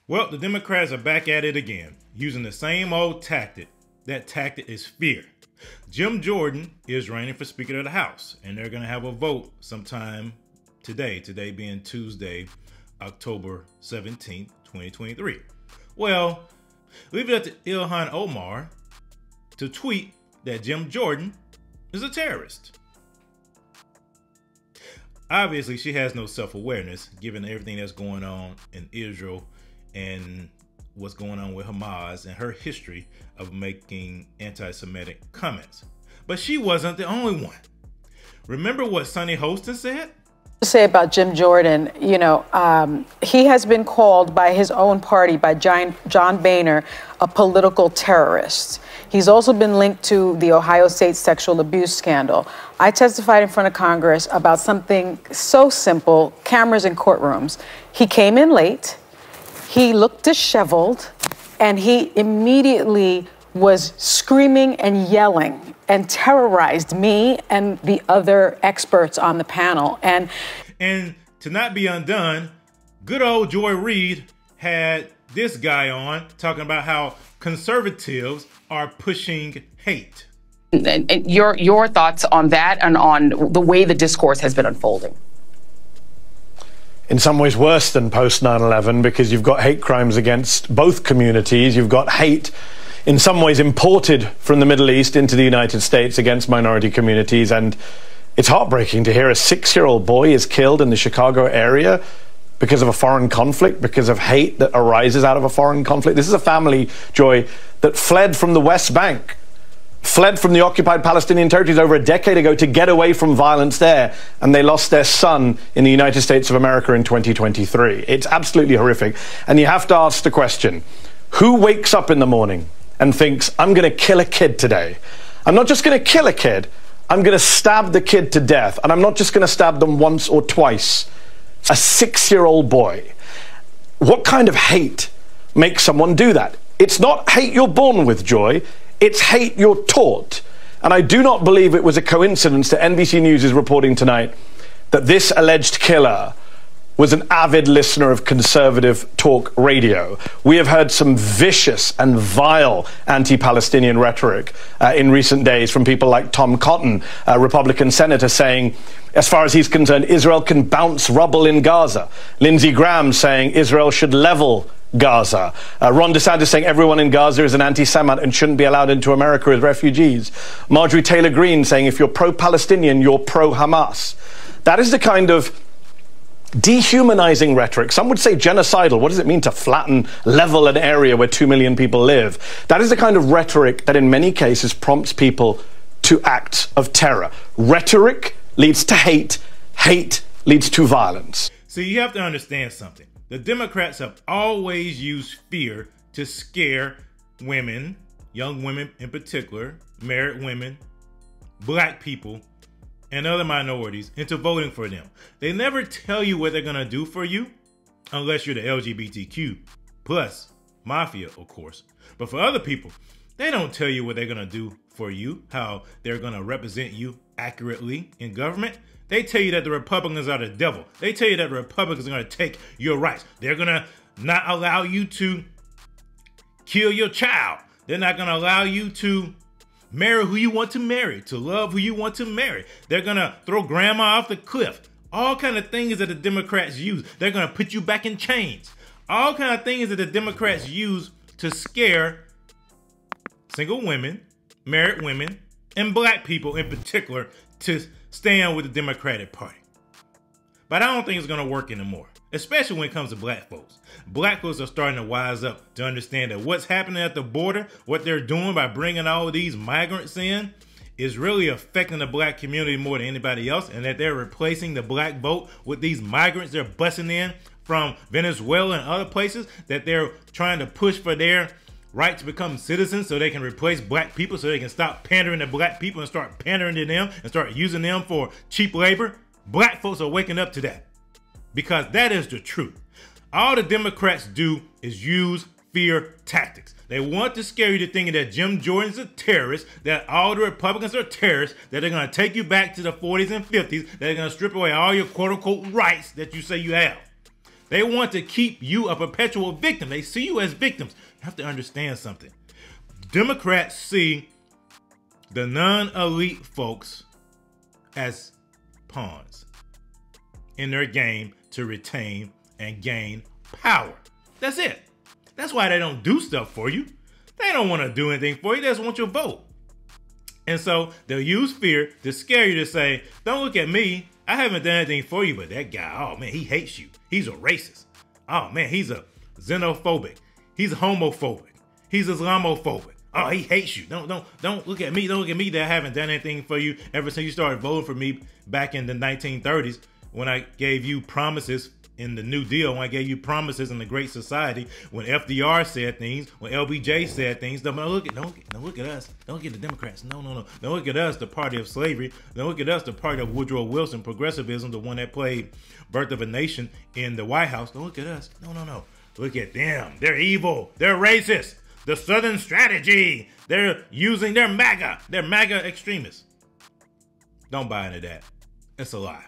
Well, the Democrats are back at it again, using the same old tactic. That tactic is fear. Jim Jordan is running for Speaker of the House, and they're going to have a vote sometime today being Tuesday, October 17th, 2023. Well, leave it up to Ilhan Omar to tweet that Jim Jordan is a terrorist. Obviously, she has no self-awareness given everything that's going on in Israel and what's going on with Hamas and her history of making anti-Semitic comments. But she wasn't the only one. Remember what Sonny Hostin said? Say about Jim Jordan, he has been called by his own party, by John Boehner, a political terrorist. He's also been linked to the Ohio State sexual abuse scandal. I testified in front of Congress about something so simple, cameras in courtrooms. He came in late, he looked disheveled, and he immediately was screaming and yelling and terrorized me and the other experts on the panel. And to not be undone, good old Joy Reid had this guy on talking about how conservatives are pushing hate. And your thoughts on that and on the way the discourse has been unfolding? In some ways worse than post 9/11, because you've got hate crimes against both communities. You've got hate in some ways imported from the Middle East into the United States against minority communities. And it's heartbreaking to hear a 6-year-old boy is killed in the Chicago area because of a foreign conflict, because of hate that arises out of a foreign conflict. This is a family, Joy, that fled from the West Bank, fled from the occupied Palestinian territories over a decade ago to get away from violence there, and they lost their son in the United States of America in 2023. It's absolutely horrific. And you have to ask the question, who wakes up in the morning and thinks, I'm going to kill a kid today? I'm not just going to kill a kid, I'm going to stab the kid to death. And I'm not just going to stab them once or twice. A 6-year-old boy. What kind of hate makes someone do that? It's not hate you're born with, Joy. It's hate you're taught. And I do not believe it was a coincidence that NBC News is reporting tonight that this alleged killer was an avid listener of conservative talk radio. We have heard some vicious and vile anti-Palestinian rhetoric in recent days from people like Tom Cotton, a Republican senator, saying, as far as he's concerned, Israel can bounce rubble in Gaza. Lindsey Graham saying Israel should level Gaza. Ron DeSantis saying everyone in Gaza is an anti-Semite and shouldn't be allowed into America as refugees. Marjorie Taylor Greene saying if you're pro-Palestinian, you're pro-Hamas. That is the kind of dehumanizing rhetoric. Some would say genocidal. What does it mean to flatten, level an area where 2 million people live? That is the kind of rhetoric that in many cases prompts people to acts of terror. Rhetoric leads to hate. Hate leads to violence. So you have to understand something. The Democrats have always used fear to scare women, young women in particular, married women, black people, and other minorities into voting for them. They never tell you what they're going to do for you, unless you're the LGBTQ plus mafia, of course. But for other people, they don't tell you what they're going to do for you, how they're going to represent you accurately in government. They tell you that the Republicans are the devil. They tell you that the Republicans are going to take your rights. They're going to not allow you to kill your child. They're not going to allow you to marry who you want to marry, to love who you want to marry. They're going to throw grandma off the cliff. All kind of things that the Democrats use. They're going to put you back in chains. All kind of things that the Democrats use to scare single women, married women, and black people in particular to stand with the Democratic Party. But I don't think it's going to work anymore, especially when it comes to black folks. Black folks are starting to wise up to understand that what's happening at the border, what they're doing by bringing all of these migrants in, is really affecting the black community more than anybody else, and that they're replacing the black vote with these migrants they're busing in from Venezuela and other places, that they're trying to push for their right to become citizens so they can replace black people, so they can stop pandering to black people and start pandering to them and start using them for cheap labor. Black folks are waking up to that, because that is the truth. All the Democrats do is use fear tactics. They want to scare you to thinking that Jim Jordan's a terrorist, that all the Republicans are terrorists, that they're going to take you back to the 40s and 50s, that they're going to strip away all your quote-unquote rights that you say you have. They want to keep you a perpetual victim. They see you as victims. You have to understand something. Democrats see the non-elite folks as pawns in their game to retain and gain power. That's it. That's why they don't do stuff for you. They don't want to do anything for you. They just want your vote. And so they'll use fear to scare you to say, don't look at me. I haven't done anything for you, but that guy, oh man, he hates you. He's a racist. Oh man, he's a xenophobic. He's homophobic. He's Islamophobic. Oh, he hates you. Don't look at me. Don't look at me that I haven't done anything for you ever since you started voting for me back in the 1930s when I gave you promises in the New Deal, when I gave you promises in the Great Society, when FDR said things, when LBJ said things. Don't look at us. Don't look at the Democrats. No. Don't look at us, the party of slavery. Don't look at us, the party of Woodrow Wilson, progressivism, the one that played Birth of a Nation in the White House. Don't look at us. No. Look at them. They're evil. They're racist. The Southern strategy. They're MAGA. They're MAGA extremists. Don't buy into that. It's a lie.